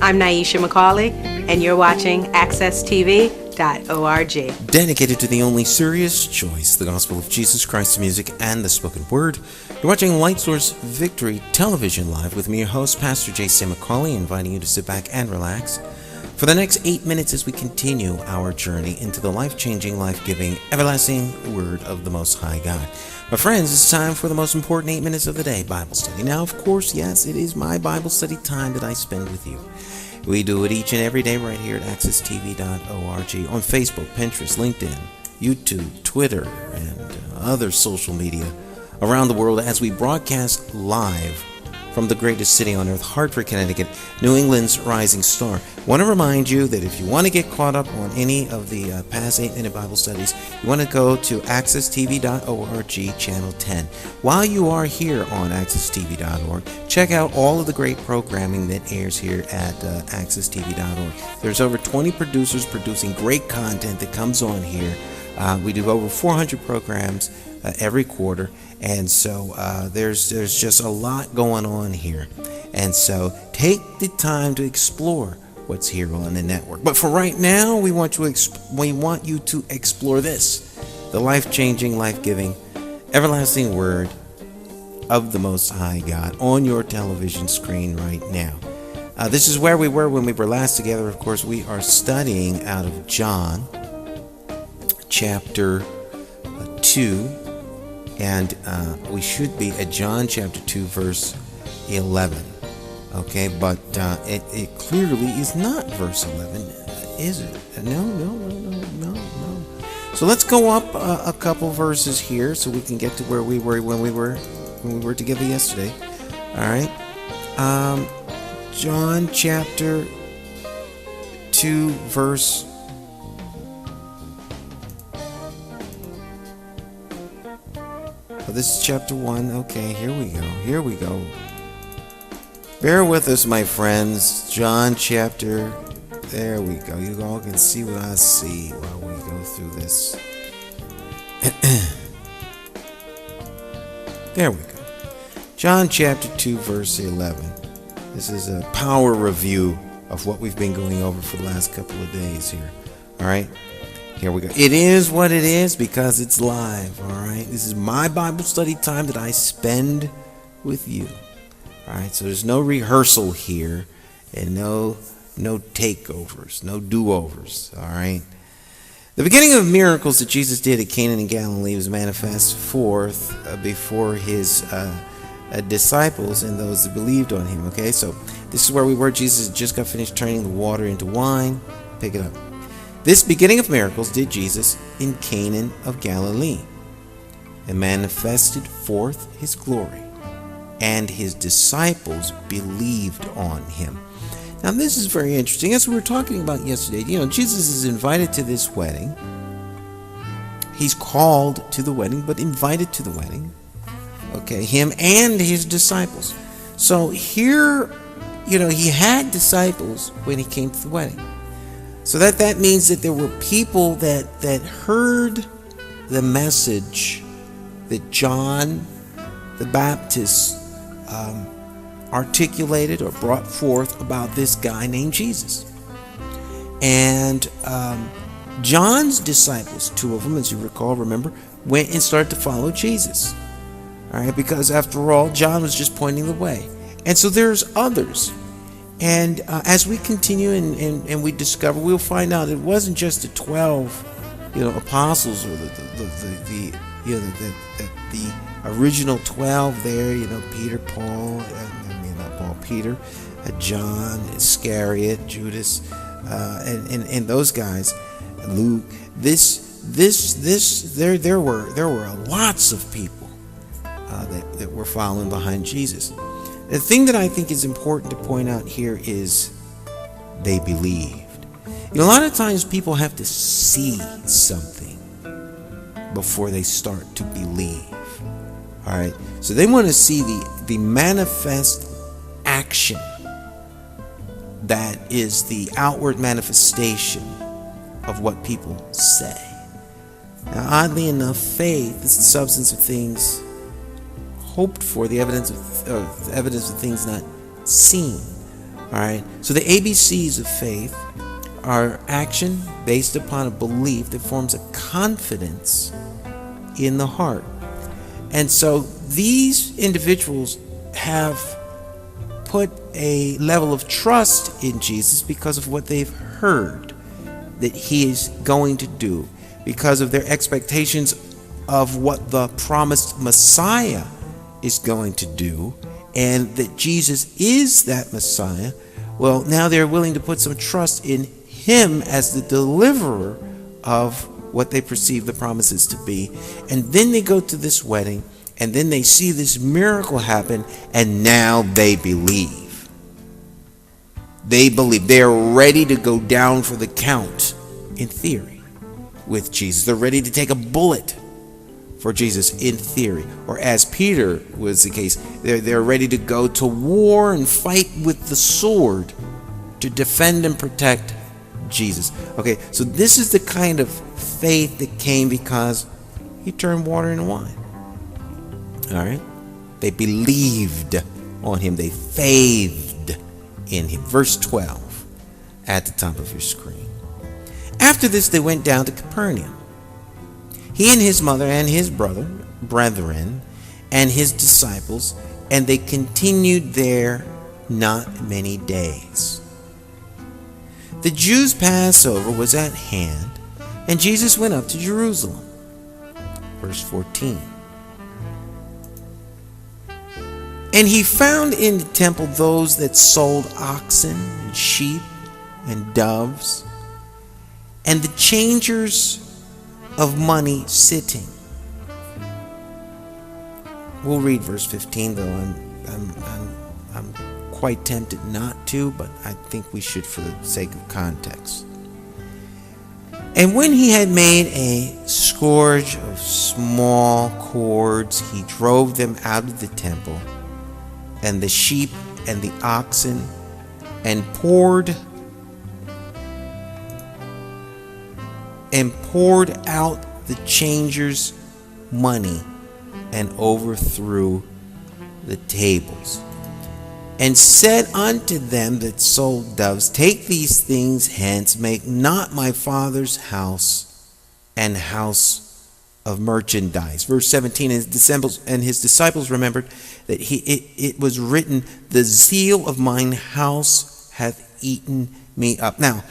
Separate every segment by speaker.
Speaker 1: I'm Nyesha McCauley, and you're watching AccessTV.org.
Speaker 2: Dedicated to the only serious choice, the gospel of Jesus Christ's music and the spoken word. You're watching Light Source Victory Television Live with me, your host, Pastor Nyesha McCauley, inviting you to sit back and relax for the next 8 minutes as we continue our journey into the life-changing, life-giving, everlasting Word of the Most High God. My friends, it's time for the most important 8 minutes of the day, Bible study. Now, of course, yes, it is my Bible study time that I spend with you. We do it each and every day right here at AccessTV.org, on Facebook, Pinterest, LinkedIn, YouTube, Twitter, and other social media around the world as we broadcast live from the greatest city on earth, Hartford, Connecticut, New England's rising star. I want to remind you that if you want to get caught up on any of the past 8-minute Bible studies, you want to go to AccessTV.org, Channel 10. While you are here on AccessTV.org, check out all of the great programming that airs here at AccessTV.org. There's over 20 producers producing great content that comes on here. We do over 400 programs every quarter, and so there's just a lot going on here. And so take the time to explore what's here on the network. But for right now, we want you to explore this, the life-changing, life-giving, everlasting Word of the Most High God on your television screen right now. This is where we were when we were last together. Of course, we are studying out of John chapter 2, and we should be at John chapter 2 verse 11. Okay, but it clearly is not verse 11, is it? No. So let's go up a couple verses here so we can get to where we were when we were together yesterday. All right, John chapter 2 verse. Oh, this is chapter 1. Okay, here we go. Bear with us, my friends. John chapter, there we go. You all can see what I see while we go through this. There we go. John chapter 2, verse 11. This is a power review of what we've been going over for the last couple of days here. All right? Here we go. It is what it is because it's live, all right? This is my Bible study time that I spend with you, all right? So there's no rehearsal here and no takeovers, no do-overs, all right? The beginning of miracles that Jesus did at Cana in Galilee was manifest forth before his disciples and those that believed on him, okay? So this is where we were. Jesus just got finished turning the water into wine. Pick it up. This beginning of miracles did Jesus in Cana of Galilee, and manifested forth his glory, and his disciples believed on him. Now this is very interesting. As we were talking about yesterday, Jesus is invited to this wedding. He's called to the wedding, but invited to the wedding. Okay, him and his disciples. So here, he had disciples when he came to the wedding. So that means that there were people that heard the message that John the Baptist articulated or brought forth about this guy named Jesus. And John's disciples, 2 of them, as you remember, went and started to follow Jesus. All right, because after all, John was just pointing the way. And so there's others. And as we continue and we discover, we'll find out it wasn't just the 12, apostles or the original 12 there. Peter, Paul, Peter, John, Iscariot, Judas, and those guys, Luke. There were lots of people that were following behind Jesus. The thing that I think is important to point out here is they believed. A lot of times people have to see something before they start to believe. All right, so they want to see the manifest action that is the outward manifestation of what people say. Now, oddly enough, faith is the substance of things hoped for, the evidence of things not seen. All right. So the ABCs of faith are action based upon a belief that forms a confidence in the heart. And so these individuals have put a level of trust in Jesus because of what they've heard that he is going to do, because of their expectations of what the promised Messiah is going to do, and that Jesus is that Messiah. Well, now they're willing to put some trust in him as the deliverer of what they perceive the promises to be. And then they go to this wedding, and then they see this miracle happen, and now they believe. They believe. They're ready to go down for the count, in theory, with Jesus. They're ready to take a bullet for Jesus, in theory. Or as Peter was the case, they're ready to go to war and fight with the sword to defend and protect Jesus. Okay, so this is the kind of faith that came because he turned water into wine. All right, they believed on him. They faithed in him. Verse 12 at the top of your screen. After this, they went down to Capernaum, he and his mother and his brethren and his disciples, and they continued there not many days. The Jews' Passover was at hand, and Jesus went up to Jerusalem. Verse 14. And he found in the temple those that sold oxen and sheep and doves, and the changers of money sitting. We'll read verse 15, though I'm quite tempted not to, but I think we should for the sake of context. And when he had made a scourge of small cords, he drove them out of the temple, and the sheep and the oxen, and poured out the changers' money, and overthrew the tables, and said unto them that sold doves, Take these things hence, make not my Father's house an house of merchandise. Verse 17, and his disciples remembered that it was written, The zeal of mine house hath eaten me up. Now,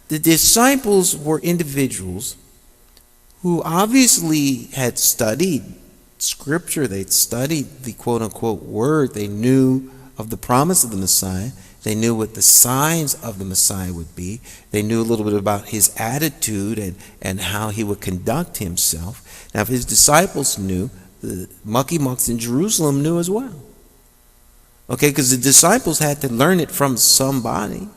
Speaker 2: the disciples were individuals who obviously had studied Scripture. They'd studied the quote-unquote word. They knew of the promise of the Messiah. They knew what the signs of the Messiah would be. They knew a little bit about his attitude and how he would conduct himself. Now, if his disciples knew, the mucky-mucks in Jerusalem knew as well. Okay, because the disciples had to learn it from somebody.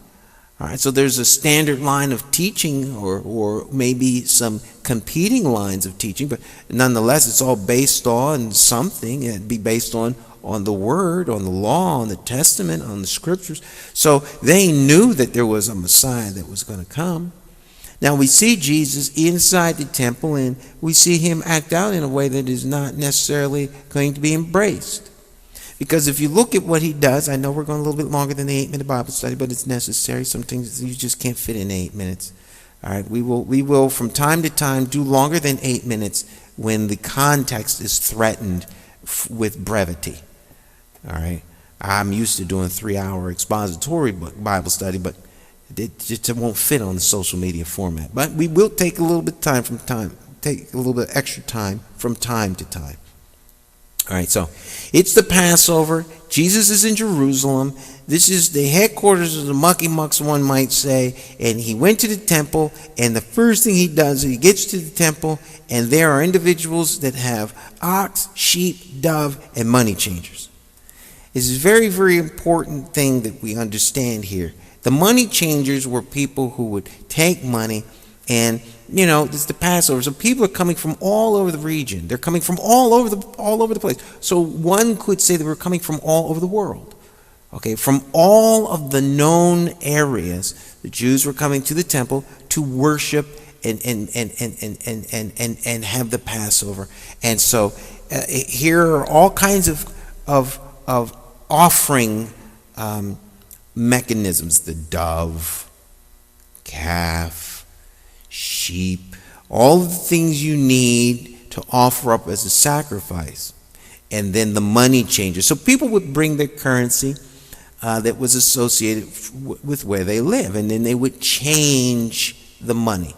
Speaker 2: All right, so there's a standard line of teaching, or maybe some competing lines of teaching, but nonetheless, it's all based on something. It'd be based on the Word, on the law, on the Testament, on the Scriptures. So they knew that there was a Messiah that was going to come. Now we see Jesus inside the temple, and we see him act out in a way that is not necessarily going to be embraced. Because if you look at what he does, I know we're going a little bit longer than the 8-minute Bible study, but it's necessary. Some things you just can't fit in 8 minutes. All right, we will from time to time do longer than 8 minutes when the context is threatened with brevity. All right, I'm used to doing 3-hour expository Bible study, but it just won't fit on the social media format. But we will take a little bit take a little bit extra time from time to time. All right, so it's the Passover. Jesus is in Jerusalem. This is the headquarters of the mucky mucks, one might say. And he went to the temple, and the first thing he does is he gets to the temple, and there are individuals that have ox, sheep, dove, and money changers. It's a very, very important thing that we understand here. The money changers were people who would take money, and this is the Passover, so people are coming from all over the region. They're coming from all over the place. So one could say they were coming from all over the world. Okay, from all of the known areas, the Jews were coming to the temple to worship and have the Passover. And so here are all kinds of offering mechanisms, the dove, calf, sheep, all the things you need to offer up as a sacrifice. And then the money changer. So people would bring their currency that was associated with where they live, and then they would change the money.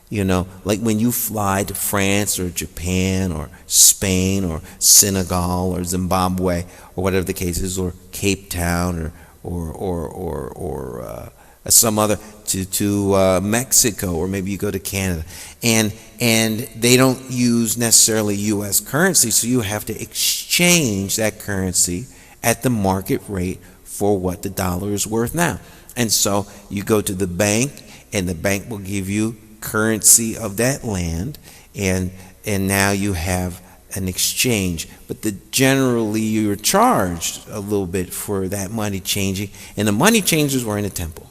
Speaker 2: You know, like when you fly to France or Japan or Spain or Senegal or Zimbabwe or whatever the case is, or Cape Town or some other to Mexico, or maybe you go to Canada, and they don't use necessarily U.S. currency, so you have to exchange that currency at the market rate for what the dollar is worth now. And so you go to the bank, and the bank will give you currency of that land, and now you have an exchange. But generally you're charged a little bit for that money changing, and the money changers were in a temple.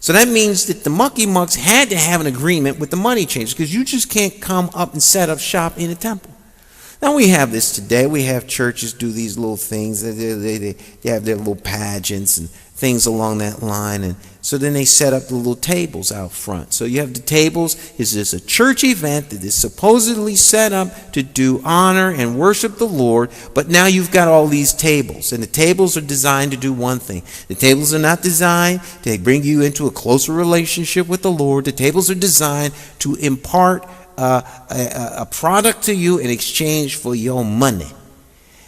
Speaker 2: So that means that the mucky mucks had to have an agreement with the money changers, because you just can't come up and set up shop in a temple. Now we have this today. We have churches do these little things. They have their little pageants and things along that line, and so then they set up the little tables out front. So you have the tables. Is this a church event that is supposedly set up to do honor and worship the Lord, but now you've got all these tables, and the tables are designed to do one thing. The tables are not designed to bring you into a closer relationship with the Lord. The tables are designed to impart a product to you in exchange for your money.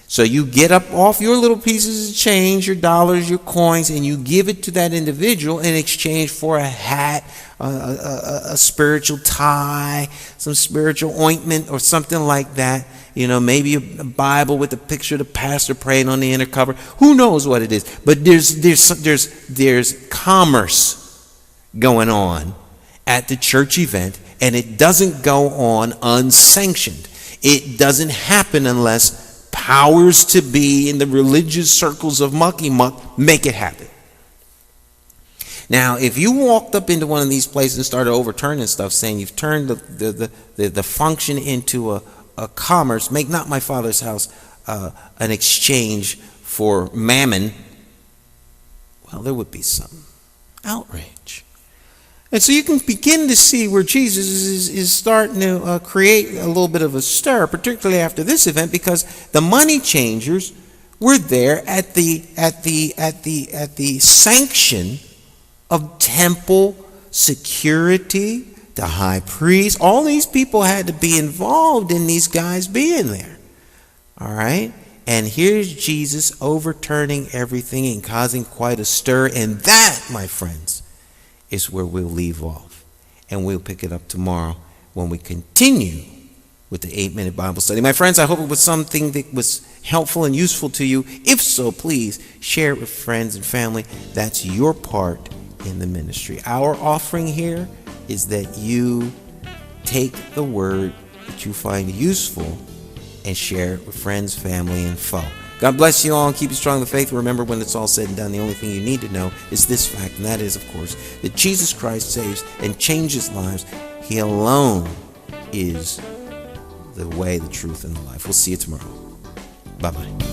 Speaker 2: So you get up off your little pieces of change, your dollars, your coins, and you give it to that individual in exchange for a hat, a spiritual tie, some spiritual ointment or something like that. You know, maybe a Bible with a picture of the pastor praying on the inner cover. Who knows what it is? But there's commerce going on at the church event, and it doesn't go on unsanctioned. It doesn't happen unless powers to be in the religious circles of mucky muck make it happen. Now, if you walked up into one of these places and started overturning stuff, saying you've turned the function into a commerce, make not my Father's house an exchange for mammon, well, there would be some outrage. And so you can begin to see where Jesus is starting to create a little bit of a stir, particularly after this event, because the money changers were there at the sanction of temple security, the high priest. All these people had to be involved in these guys being there. All right? And here's Jesus overturning everything and causing quite a stir. And that, my friends, is where we'll leave off, and we'll pick it up tomorrow when we continue with the 8-minute Bible study. My friends, I hope it was something that was helpful and useful to you. If so, please share it with friends and family. That's your part in the ministry. Our offering here is that you take the word that you find useful and share it with friends, family, and foe. God bless you all and keep you strong in the faith. Remember, when it's all said and done, the only thing you need to know is this fact, and that is, of course, that Jesus Christ saves and changes lives. He alone is the way, the truth, and the life. We'll see you tomorrow. Bye-bye.